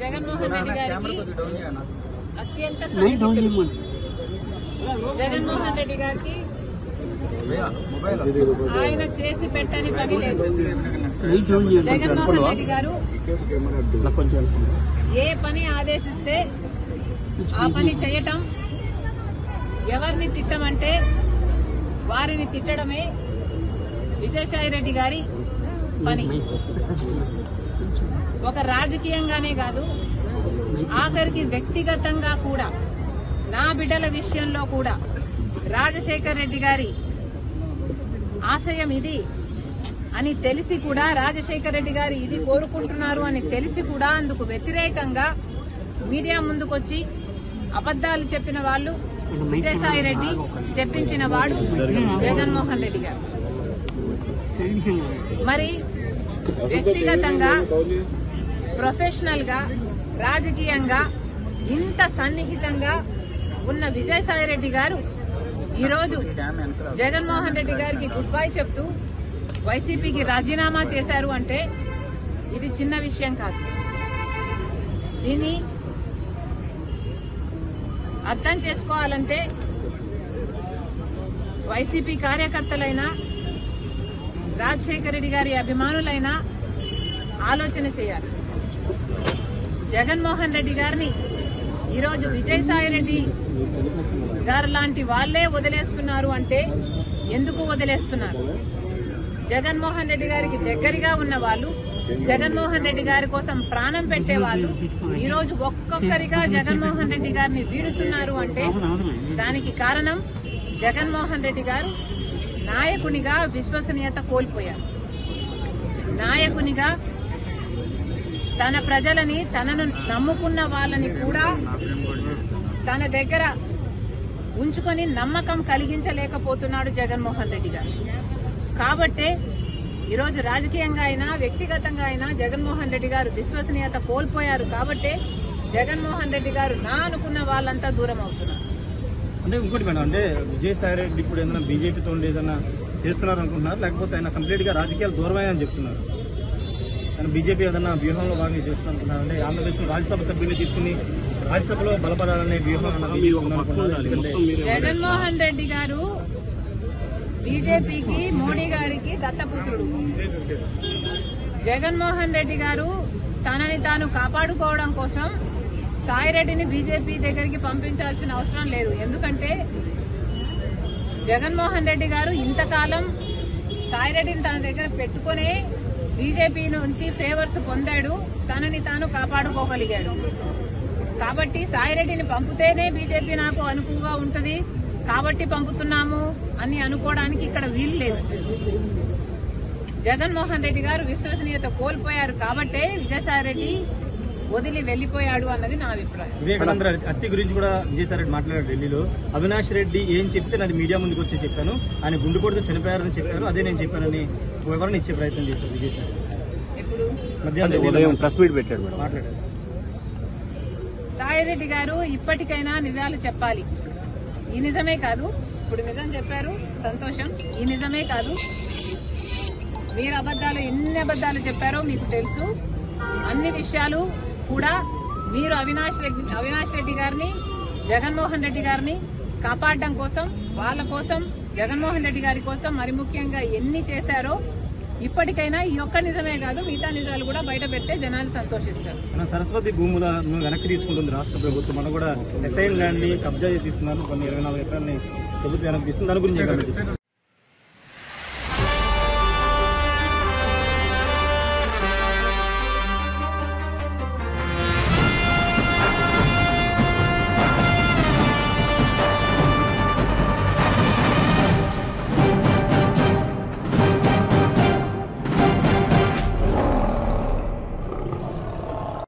జగన్మోహన్ రెడ్డి గారికి అత్యంత సన్నిహితులు. జగన్మోహన్ రెడ్డి గారికి ఆయన చేసి పెట్టని పని లేదు. జగన్మోహన్ రెడ్డి గారు ఏ పని ఆదేశిస్తే ఆ పని చేయటం, ఎవరిని తిట్టమంటే వారిని తిట్టడమే విజయసాయి రెడ్డి గారి పని. ఒక రాజకీయంగానే కాదు, ఆఖరికి వ్యక్తిగతంగా కూడా, నా బిడ్డల విషయంలో కూడా రాజశేఖర్ రెడ్డి గారి ఆశయం ఇది అని తెలిసి కూడా, రాజశేఖర్ రెడ్డి గారు ఇది కోరుకుంటున్నారు అని తెలిసి కూడా అందుకు వ్యతిరేకంగా మీడియా ముందుకొచ్చి అబద్దాలు చెప్పిన వాళ్ళు విజయసాయి రెడ్డి, చెప్పించిన వాడు జగన్మోహన్ రెడ్డి గారు. మరి వ్యక్తిగతంగా, ప్రొఫెషనల్ గా, రాజకీయంగా ఇంత సన్నిహితంగా ఉన్న విజయసాయి రెడ్డి గారు ఈరోజు జగన్మోహన్ రెడ్డి గారికి గుడ్ బై చెప్తూ వైసీపీకి రాజీనామా చేశారు అంటే ఇది చిన్న విషయం కాదు. దీన్ని అర్థం చేసుకోవాలంటే వైసీపీ కార్యకర్తలైనా, రాజశేఖర రెడ్డి గారి అభిమానులైనా ఆలోచన చేయాలి. జగన్మోహన్ రెడ్డి గారిని ఈరోజు విజయసాయి రెడ్డి గారు లాంటి వాళ్లే వదిలేస్తున్నారు అంటే ఎందుకు వదిలేస్తున్నారు? జగన్మోహన్ రెడ్డి గారికి దగ్గరగా ఉన్న వాళ్ళు, జగన్మోహన్ రెడ్డి గారి కోసం ప్రాణం పెట్టే వాళ్ళు ఈరోజు ఒక్కొక్కరిగా జగన్మోహన్ రెడ్డి గారిని వీడుతున్నారు అంటే దానికి కారణం జగన్మోహన్ రెడ్డి గారు నాయకునిగా విశ్వసనీయత కోల్పోయారు. నాయకునిగా తన ప్రజలని, తనను నమ్ముకున్న వాళ్ళని కూడా తన దగ్గర ఉంచుకొని నమ్మకం కలిగించలేకపోతున్నాడు జగన్మోహన్ రెడ్డి గారు. కాబట్టే ఈరోజు రాజకీయంగా అయినా, వ్యక్తిగతంగా అయినా జగన్మోహన్ రెడ్డి గారు విశ్వసనీయత కోల్పోయారు. కాబట్టే జగన్మోహన్ రెడ్డి గారు నా అనుకున్న వాళ్ళంతా దూరం అవుతున్నారు. అంటే ఇంకోటి మేడం, అంటే విజయసాయి రెడ్డి ఇప్పుడు ఏదైనా బీజేపీతో ఏదైనా చేస్తున్నారు అనుకుంటున్నారు, లేకపోతే ఆయన కంప్లీట్ గా రాజకీయాలు దూరమని చెప్తున్నారు? ఆయన బీజేపీ ఏదైనా వ్యూహంలో భాగంగా చేస్తున్నారు అనుకుంటున్నారు? అంటే ఆంధ్రప్రదేశ్ రాజ్యసభ సభ్యులు తీసుకుని రాజ్యసభలో బలపడాలనే వ్యూహం జగన్మోహన్ రెడ్డి గారు బీజేపీకి, మోడీ గారికి దత్తపుత్రుడు. జగన్మోహన్ రెడ్డి గారు తనని తాను కాపాడుకోవడం కోసం సాయిరెడ్డిని బీజేపీ దగ్గరికి పంపించాల్సిన అవసరం లేదు. ఎందుకంటే జగన్మోహన్ రెడ్డి గారు ఇంతకాలం సాయిరెడ్డిని తన దగ్గర పెట్టుకునే బీజేపీ నుంచి ఫేవర్స్ పొందాడు, తనని తాను కాపాడుకోగలిగాడు. కాబట్టి సాయిరెడ్డిని పంపితేనే బీజేపీ నాకు అనుకువగా ఉంటుంది కాబట్టి పంపుతున్నాము అని అనుకోవడానికి ఇక్కడ వీలు లేదు. జగన్మోహన్ రెడ్డి గారు విశ్వసనీయత కోల్పోయారు కాబట్టే విజయసాయి రెడ్డి వదిలి వెళ్లిపోయాడు అన్నది నా అభిప్రాయం. వివేకానంద హత్య గురించి కూడా విజయసాయి రెడ్డి మాట్లాడారు ఢిల్లీలో. అవినాష్ రెడ్డి ఏం చెప్తే నాది మీడియా ముందుకు వచ్చి చెప్పాను, ఆయన గుండెపోటుతో చనిపోయారని చెప్పారు, అదే నేను చెప్పానని వివరణ ఇచ్చే ప్రయత్నం చేశారు విజయసాయి. ఇప్పుడు మధ్యాహ్నం ప్రెస్ మీట్ పెట్టాడు మేడం, మాట్లాడారు. సాయిరెడ్డి గారు ఇప్పటికైనా నిజాలు చెప్పాలి. ఈ నిజమే కాదు, ఇప్పుడు నిజం చెప్పారు, సంతోషం. ఈ నిజమే కాదు, మీరు అబద్దాలు ఎన్ని అబద్దాలు చెప్పారో మీకు తెలుసు. అన్ని విషయాలు కూడా మీరు అవినాష్ రెడ్డి గారిని, జగన్మోహన్ రెడ్డి గారిని కాపాడడం కోసం, వాళ్ళ కోసం, జగన్మోహన్ రెడ్డి గారి కోసం మరి ముఖ్యంగా ఎన్ని చేశారో ఇప్పటికైనా ఈ ఒక్క నిజమే కాదు, మిగతా నిజాలు కూడా బయట పెడితే జనాలు సంతోషిస్తారు. సరస్వతి భూములను వెనక్కి తీసుకుంటుంది రాష్ట్ర ప్రభుత్వం. మనం కూడా ఎస్ఐన్ ల్యాండ్ ని కబ్జా తీసుకున్నారు, కొన్ని 24 ఎకరాలని ప్రభుత్వం వెనక్కి తీసుకుంది. దాని గురించి